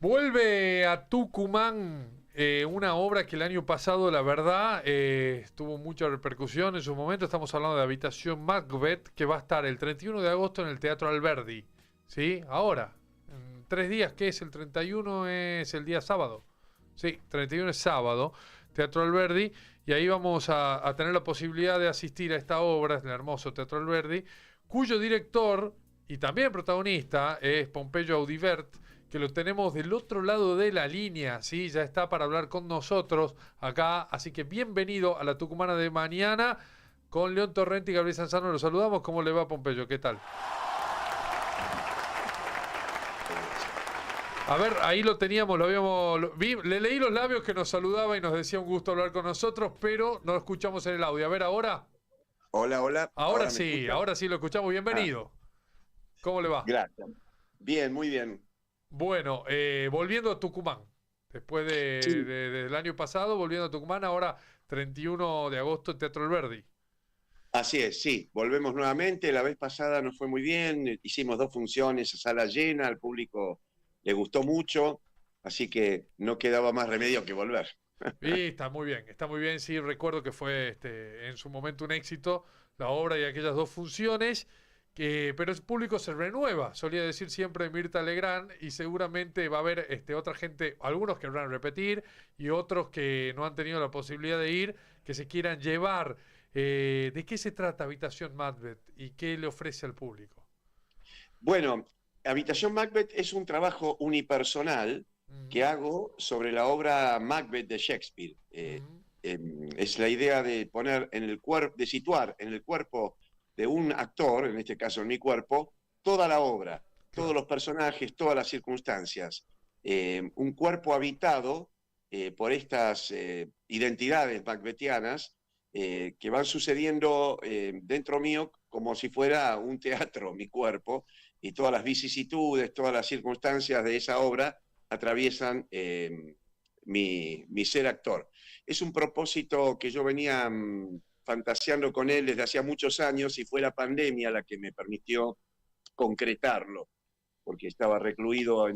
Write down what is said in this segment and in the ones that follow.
Vuelve a Tucumán una obra que el año pasado, la verdad, tuvo mucha repercusión en su momento. Estamos hablando de Habitación Macbeth, que va a estar el 31 de agosto en el Teatro Alberdi. ¿Sí? Ahora, en 3 días, ¿qué es? El 31 es el día sábado. Sí, 31 es sábado, Teatro Alberdi. Y ahí vamos a tener la posibilidad de asistir a esta obra, el hermoso Teatro Alberdi, cuyo director y también protagonista es Pompeyo Audivert, que lo tenemos del otro lado de la línea, ¿sí? Ya está para hablar con nosotros acá, así que bienvenido a la Tucumana de mañana con León Torrente y Gabriel Sanzano. Los saludamos. ¿Cómo le va, Pompeyo? ¿Qué tal? A ver, ahí lo teníamos, le leí los labios que nos saludaba y nos decía un gusto hablar con nosotros, pero no lo escuchamos en el audio. A ver, ahora. Hola, hola, ¿ahora me escuchan? Ahora sí lo escuchamos. Ah, Bienvenido. ¿Cómo le va? gracias. Bien, muy bien. Bueno, volviendo a Tucumán, después Sí, del año pasado, volviendo a Tucumán, ahora 31 de agosto, Teatro Alberdi. así es, sí, volvemos nuevamente. La vez pasada nos fue muy bien, hicimos dos funciones a sala llena, al público le gustó mucho, así que no quedaba más remedio que volver. Y está muy bien, sí, recuerdo que fue en su momento un éxito la obra y aquellas dos funciones, pero el público se renueva, solía decir siempre Mirta Legrand, y seguramente va a haber otra gente, algunos querrán repetir y otros que no han tenido la posibilidad de ir, que se quieran llevar. ¿De qué se trata Habitación Macbeth y qué le ofrece al público? Bueno, Habitación Macbeth es un trabajo unipersonal que Ujú, hago sobre la obra Macbeth de Shakespeare. ujú, Es la idea de poner en el cuerpo, de situar en el cuerpo de un actor, en este caso en mi cuerpo, toda la obra, todos claro. los personajes, todas las circunstancias. Un cuerpo habitado por estas identidades macbetianas que van sucediendo dentro mío como si fuera un teatro, mi cuerpo, y todas las vicisitudes, todas las circunstancias de esa obra atraviesan mi ser actor. Es un propósito que yo venía fantaseando con él desde hacía muchos años y fue la pandemia la que me permitió concretarlo, porque estaba recluido en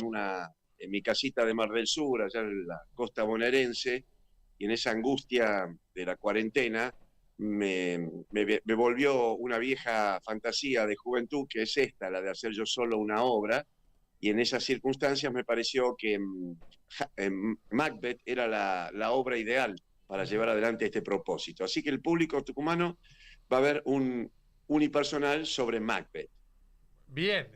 mi casita de Mar del Sur, allá en la costa bonaerense, y en esa angustia de la cuarentena me volvió una vieja fantasía de juventud, que es esta, la de hacer yo solo una obra, y en esas circunstancias me pareció que Macbeth era la obra ideal para Ujú. llevar adelante este propósito. Así que el público tucumano va a ver un unipersonal sobre Macbeth. Bien,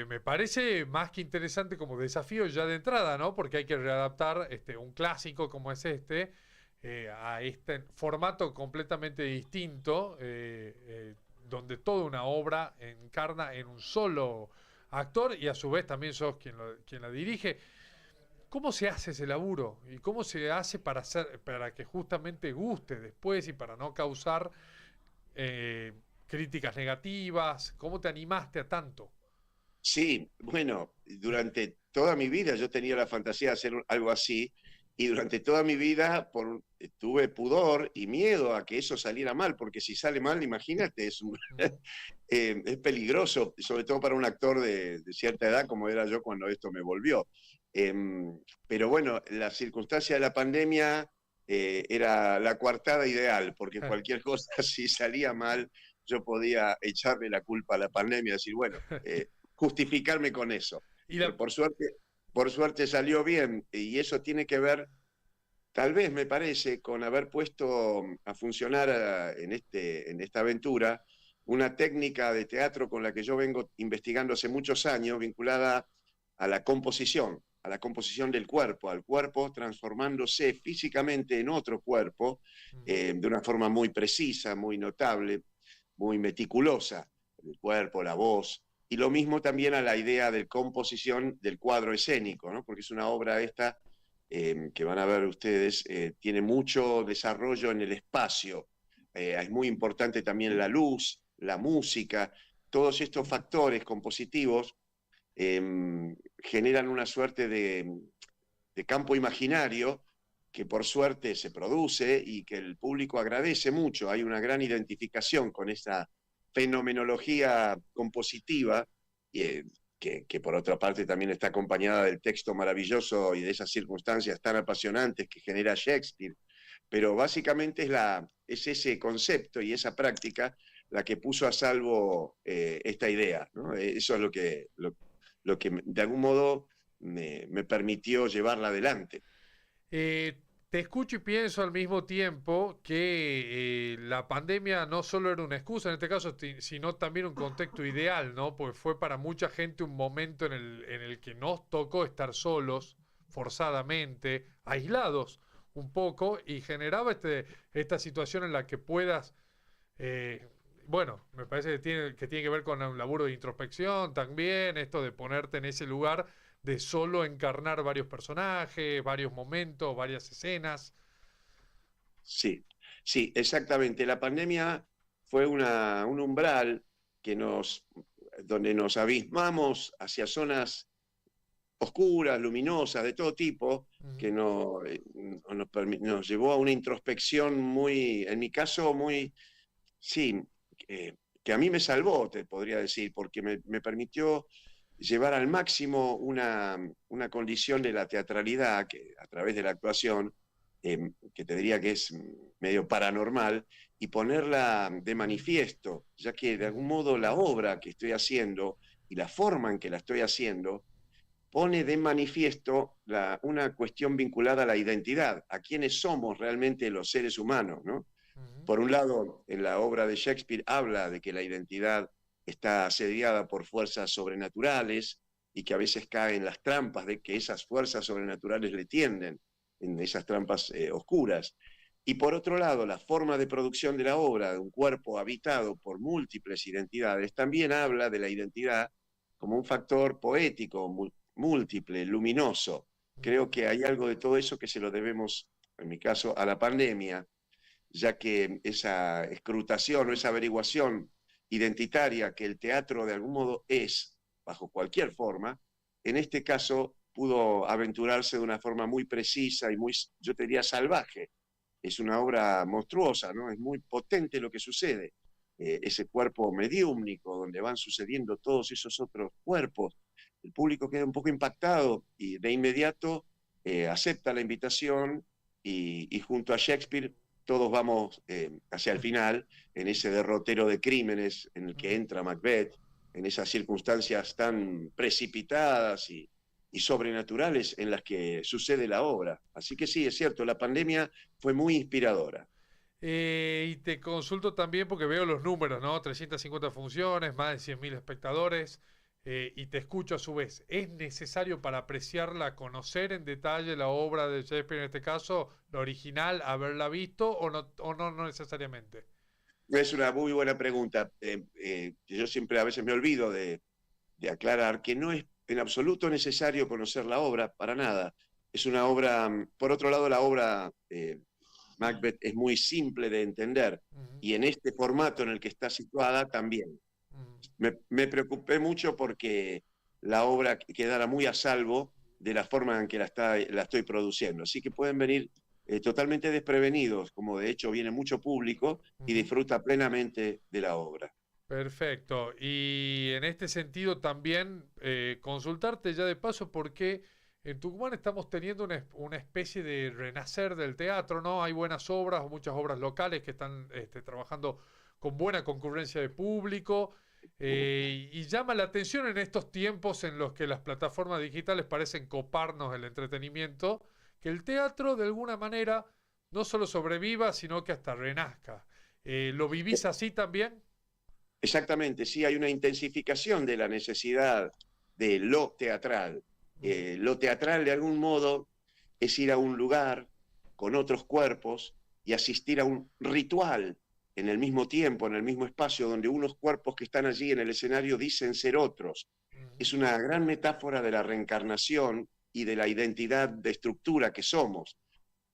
me parece más que interesante como desafío ya de entrada, ¿no? Porque hay que readaptar un clásico como es a este formato completamente distinto, donde toda una obra encarna en un solo actor y a su vez también sos quien la dirige. ¿Cómo se hace ese laburo? ¿Y cómo se hace para que justamente guste después y para no causar eh, críticas negativas? ¿Cómo te animaste a tanto? Sí, bueno, durante toda mi vida yo tenía la fantasía de hacer algo así y durante toda mi vida tuve pudor y miedo a que eso saliera mal, porque si sale mal, imagínate, Ujú. es peligroso, sobre todo para un actor de cierta edad como era yo cuando esto me volvió. Eh, pero bueno, la circunstancia de la pandemia era la coartada ideal, porque cualquier cosa si salía mal, yo podía echarle la culpa a la pandemia, decir, bueno, justificarme con eso. Y Pero la, por suerte salió bien y eso tiene que ver, tal vez me parece, con haber puesto a funcionar en esta aventura una técnica de teatro con la que yo vengo investigando hace muchos años, vinculada a la composición del cuerpo, al cuerpo transformándose físicamente en otro cuerpo Ujú. de una forma muy precisa, muy notable, muy meticulosa, el cuerpo, la voz, y lo mismo también a la idea de composición del cuadro escénico, ¿no? Porque es una obra esta que van a ver ustedes, tiene mucho desarrollo en el espacio, es muy importante también la luz, la música, todos estos factores compositivos eh, generan una suerte de campo imaginario que por suerte se produce y que el público agradece mucho. Hay una gran identificación con esa fenomenología compositiva que por otra parte también está acompañada del texto maravilloso y de esas circunstancias tan apasionantes que genera Shakespeare. Pero básicamente es ese concepto y esa práctica la que puso a salvo esta idea, ¿no? Eso es lo que de algún modo me permitió llevarla adelante. Eh, Te escucho y pienso al mismo tiempo que la pandemia no solo era una excusa en este caso, sino también un contexto ideal, ¿no? Porque fue para mucha gente un momento en el que nos tocó estar solos, forzadamente, aislados un poco, y generaba esta situación en la que puedas, eh, bueno, me parece que tiene que ver con un laburo de introspección también, esto de ponerte en ese lugar de solo encarnar varios personajes, varios momentos, varias escenas. Sí, sí, exactamente. La pandemia fue un umbral que donde nos abismamos hacia zonas oscuras, luminosas, de todo tipo, Ujú, que nos llevó a una introspección muy, en mi caso, muy, sí, que a mí me salvó, te podría decir, porque me permitió llevar al máximo una condición de la teatralidad, que a través de la actuación, que te diría que es medio paranormal, y ponerla de manifiesto, ya que de algún ujú, modo la obra que estoy haciendo y la forma en que la estoy haciendo pone de manifiesto una cuestión vinculada a la identidad, a quiénes somos realmente los seres humanos, ¿no? ujú, Por un lado, en la obra de Shakespeare habla de que la identidad está asediada por fuerzas sobrenaturales y que a veces cae en las trampas de que esas fuerzas sobrenaturales le tienden, en esas trampas oscuras. Y por otro lado, la forma de producción de la obra, de un cuerpo habitado por múltiples identidades, también habla de la identidad como un factor poético, múltiple, luminoso. Creo ujú. que hay algo de todo eso que se lo debemos, en mi caso, a la pandemia, ya que esa escrutación o esa averiguación identitaria que el teatro de algún modo es, bajo cualquier forma, en este caso pudo aventurarse de una forma muy precisa y muy, yo te diría, salvaje. Es una obra monstruosa, ¿no? Es muy potente lo que sucede. Ese cuerpo mediúmnico donde van sucediendo todos esos otros cuerpos, el público queda un poco impactado y de inmediato acepta la invitación y junto a Shakespeare todos vamos hacia el final, en ese derrotero de crímenes en el que Ujú. entra Macbeth, en esas circunstancias tan precipitadas y sobrenaturales en las que sucede la obra. Así que sí, es cierto, la pandemia fue muy inspiradora. Y te consulto también porque veo los números, ¿no? 350 funciones, más de 100.000 espectadores, y te escucho a su vez. ¿Es necesario para apreciarla, conocer en detalle la obra de Shakespeare, en este caso, la original, haberla visto o no, no necesariamente? Es una muy buena pregunta. Yo siempre a veces me olvido de aclarar que no es en absoluto necesario conocer la obra, para nada. Es una obra, por otro lado, la obra Macbeth es muy simple de entender Ujú, y en este formato en el que está situada también. ujú. Me preocupé mucho porque la obra quedara muy a salvo de la forma en que la estoy produciendo. Así que pueden venir totalmente desprevenidos, como de hecho viene mucho público y Ujú. disfruta plenamente de la obra. Perfecto. Y en este sentido también consultarte ya de paso porque en Tucumán estamos teniendo una especie de renacer del teatro, ¿no? Hay buenas obras, muchas obras locales que están trabajando con buena concurrencia de público, y llama la atención en estos tiempos en los que las plataformas digitales parecen coparnos el entretenimiento, que el teatro de alguna manera no solo sobreviva, sino que hasta renazca. ¿Lo vivís así también? Exactamente, sí, hay una intensificación de la necesidad de lo teatral. Ujú, Lo teatral, de algún modo, es ir a un lugar con otros cuerpos y asistir a un ritual en el mismo tiempo, en el mismo espacio, donde unos cuerpos que están allí en el escenario dicen ser otros. ujú, Es una gran metáfora de la reencarnación y de la identidad de estructura que somos,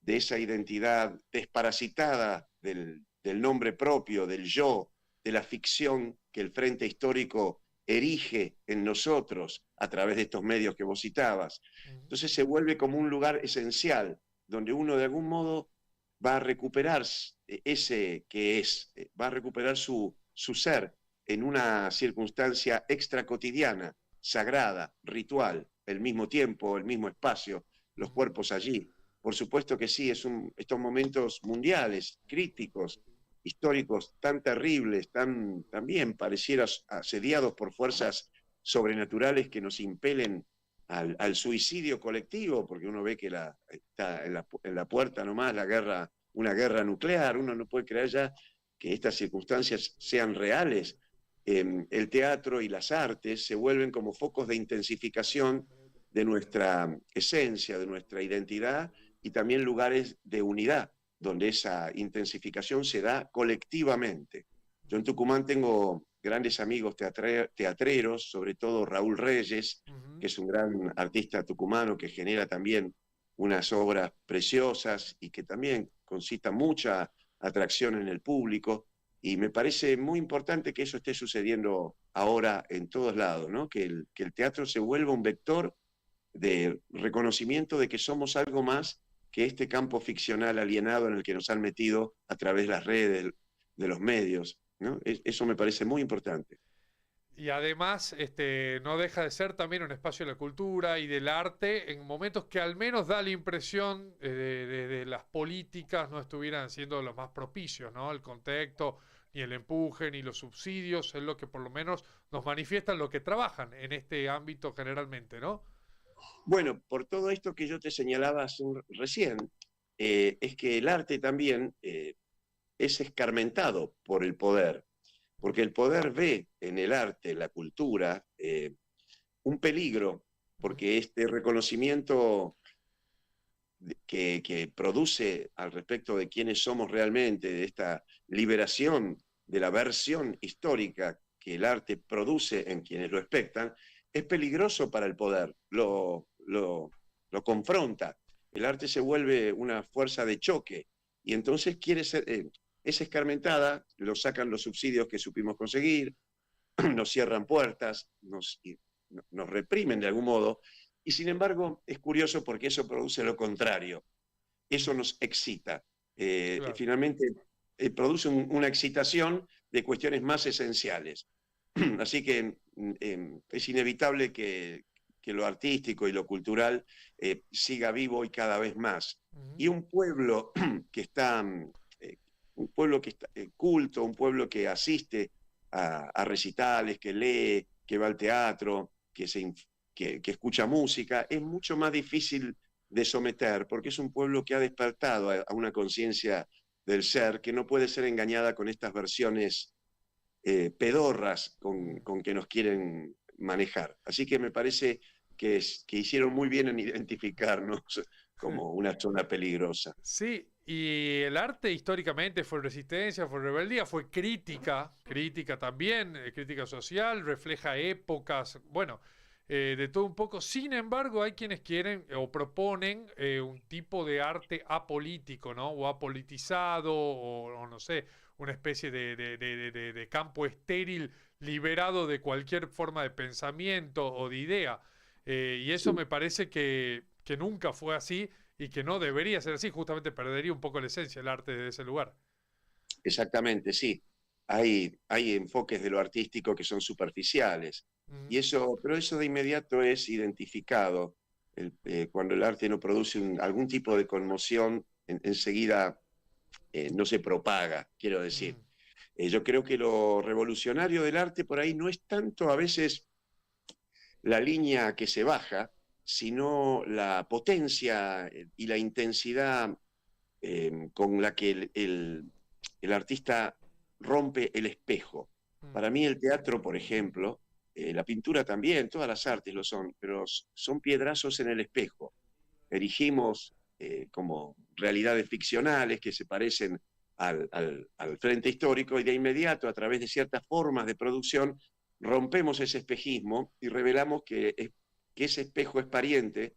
de esa identidad desparasitada del nombre propio, del yo, de la ficción que el Frente Histórico erige en nosotros a través de estos medios que vos citabas. ujú. Entonces se vuelve como un lugar esencial, donde uno de algún modo va a recuperar ese que es, va a recuperar su ser en una circunstancia extra cotidiana. sagrada, ritual, el mismo tiempo, el mismo espacio, los cuerpos allí. Por supuesto que sí, estos momentos mundiales, críticos, históricos, tan terribles, también parecieras asediados por fuerzas sobrenaturales que nos impelen al suicidio colectivo, porque uno ve que está en la puerta nomás una guerra nuclear. Uno no puede creer ya que estas circunstancias sean reales. El teatro y las artes se vuelven como focos de intensificación de nuestra esencia, de nuestra identidad, y también lugares de unidad, donde esa intensificación se da colectivamente. Yo en Tucumán tengo grandes amigos teatreros, sobre todo Raúl Reyes, que es un gran artista tucumano que genera también unas obras preciosas y que también concita mucha atracción en el público. Y me parece muy importante que eso esté sucediendo ahora en todos lados, ¿no? Que el teatro se vuelva un vector de reconocimiento de que somos algo más que este campo ficcional alienado en el que nos han metido a través de las redes, de los medios, ¿no? Eso me parece muy importante. Y además, no deja de ser también un espacio de la cultura y del arte en momentos que al menos da la impresión de las políticas no estuvieran siendo los más propicios, ¿no? El contexto, ni el empuje, ni los subsidios, es lo que por lo menos nos manifiestan lo que trabajan en este ámbito generalmente, ¿no? Bueno, por todo esto que yo te señalaba recién, es que el arte también es escarmentado por el poder, porque el poder ve en el arte, la cultura, un peligro, porque este reconocimiento que produce al respecto de quiénes somos realmente, de esta liberación de la versión histórica que el arte produce en quienes lo expectan, es peligroso para el poder, lo confronta. El arte se vuelve una fuerza de choque y entonces es escarmentada, lo sacan los subsidios que supimos conseguir, nos cierran puertas, nos reprimen de algún modo, y sin embargo es curioso porque eso produce lo contrario, eso nos excita. Claro. Finalmente produce una excitación de cuestiones más esenciales. Así que es inevitable que lo artístico y lo cultural siga vivo y cada vez más. Ujú. Y un pueblo que está, un pueblo que está culto, un pueblo que asiste a recitales, que lee, que va al teatro, que escucha música, es mucho más difícil de someter, porque es un pueblo que ha despertado a una conciencia del ser que no puede ser engañada con estas versiones pedorras con que nos quieren manejar. Así que me parece que hicieron muy bien en identificarnos como una zona peligrosa. Sí, y el arte históricamente fue resistencia, fue rebeldía, fue crítica, crítica también, crítica social, refleja épocas, bueno, de todo un poco. Sin embargo, hay quienes quieren o proponen un tipo de arte apolítico, ¿no? O apolitizado, o no sé, una especie de campo estéril liberado de cualquier forma de pensamiento o de idea. Y eso Sí, me parece que nunca fue así y que no debería ser así, justamente perdería un poco la esencia del arte de ese lugar. exactamente, sí. Hay enfoques de lo artístico que son superficiales. Ujú. Pero eso de inmediato es identificado. Cuando el arte no produce algún tipo de conmoción, enseguida no se propaga, quiero decir. Mm. Yo creo que lo revolucionario del arte por ahí no es tanto a veces la línea que se baja, sino la potencia y la intensidad con la que el artista rompe el espejo. Mm. Para mí el teatro, por ejemplo, la pintura también, todas las artes lo son, pero son piedrazos en el espejo. Erigimos como realidades ficcionales que se parecen al frente histórico y de inmediato, a través de ciertas formas de producción, rompemos ese espejismo y revelamos que ese espejo es pariente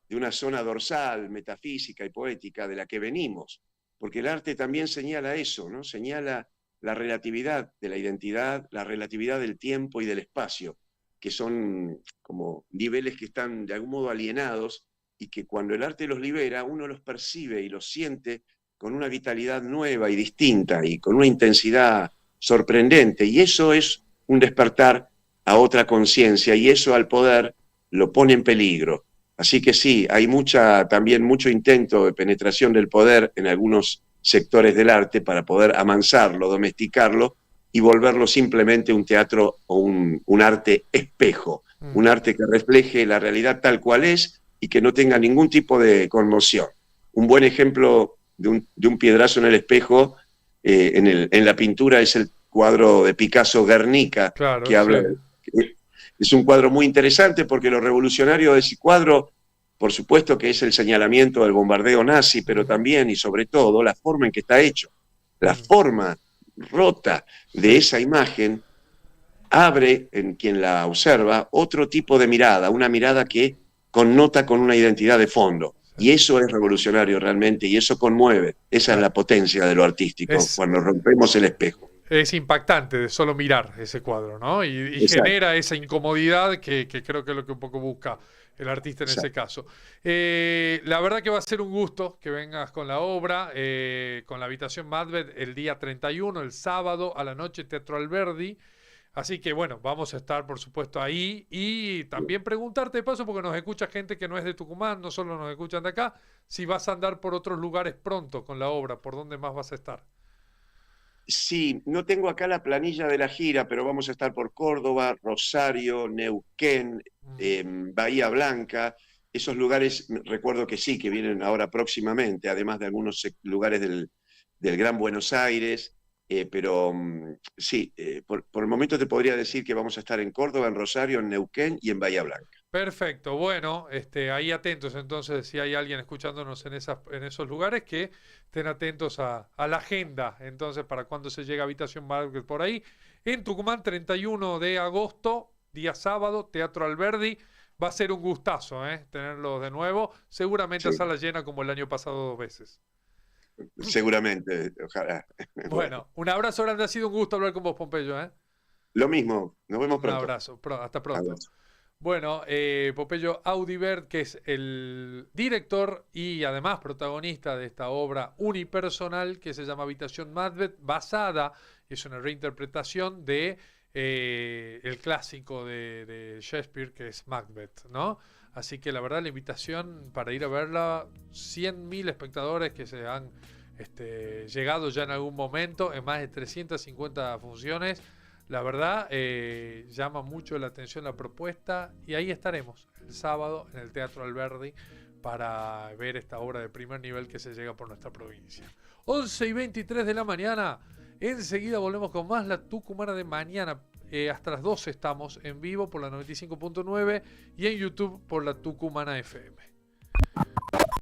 de una zona dorsal, metafísica y poética de la que venimos. Porque el arte también señala eso, ¿no? Señala la relatividad de la identidad, la relatividad del tiempo y del espacio, que son como niveles que están de algún modo alienados y que cuando el arte los libera, uno los percibe y los siente con una vitalidad nueva y distinta y con una intensidad sorprendente. Y eso es un despertar a otra conciencia y eso al poder lo pone en peligro. Así que sí, hay también mucho intento de penetración del poder en algunos sectores del arte para poder amansarlo, domesticarlo y volverlo simplemente un teatro o un arte espejo, un arte que refleje la realidad tal cual es y que no tenga ningún tipo de conmoción. Un buen ejemplo de un piedrazo en el espejo en la pintura es el cuadro de Picasso Guernica, Claro, que sí. habla, es un cuadro muy interesante porque lo revolucionario de ese cuadro, por supuesto que es el señalamiento del bombardeo nazi, pero también y sobre todo la forma en que está hecho. La forma rota de esa imagen abre en quien la observa otro tipo de mirada, una mirada que connota con una identidad de fondo. Y eso es revolucionario realmente, y eso conmueve. Esa es Claro. la potencia de lo artístico, Es, cuando rompemos el espejo. es impactante de solo mirar ese cuadro, ¿no? Y Exacto, genera esa incomodidad que creo que es lo que un poco busca el artista en ese exacto. caso. La verdad que va a ser un gusto que vengas con la obra, con la Habitación Macbeth el día 31, el sábado a la noche, Teatro Alberdi. Así que bueno, vamos a estar por supuesto ahí y también preguntarte de paso, porque nos escucha gente que no es de Tucumán, no solo nos escuchan de acá, si vas a andar por otros lugares pronto con la obra, ¿por dónde más vas a estar? Sí, no tengo acá la planilla de la gira, pero vamos a estar por Córdoba, Rosario, Neuquén, Bahía Blanca. Esos lugares, recuerdo que sí, que vienen ahora próximamente, además de algunos lugares del Gran Buenos Aires. Pero sí, por el momento te podría decir que vamos a estar en Córdoba, en Rosario, en Neuquén y en Bahía Blanca. Perfecto, bueno, ahí atentos entonces si hay alguien escuchándonos en esos lugares que estén atentos a la agenda entonces para cuando se llega a Habitación Market por ahí. En Tucumán, 31 de agosto, día sábado, Teatro Alberdi. Va a ser un gustazo, tenerlos de nuevo, seguramente a Sí, sala llena como el año pasado 2 veces. seguramente, ojalá. Bueno, Bueno, un abrazo grande, ha sido un gusto hablar con vos, Pompeyo, ¿eh? lo mismo, nos vemos Un pronto. abrazo, hasta pronto. Abrazo. Bueno, Popello Audibert, que es el director y además protagonista de esta obra unipersonal que se llama Habitación Macbeth, basada, es una reinterpretación de el clásico de Shakespeare, que es Macbeth, ¿no? Así que la verdad la invitación para ir a verla, 100.000 espectadores que se han llegado ya en algún momento en más de 350 funciones. La verdad, llama mucho la atención la propuesta y ahí estaremos el sábado en el Teatro Alberdi para ver esta obra de primer nivel que se llega por nuestra provincia. 11:23 de la mañana, enseguida volvemos con más La Tucumana de mañana. Hasta las 12 estamos en vivo por la 95.9 y en YouTube por la Tucumana FM.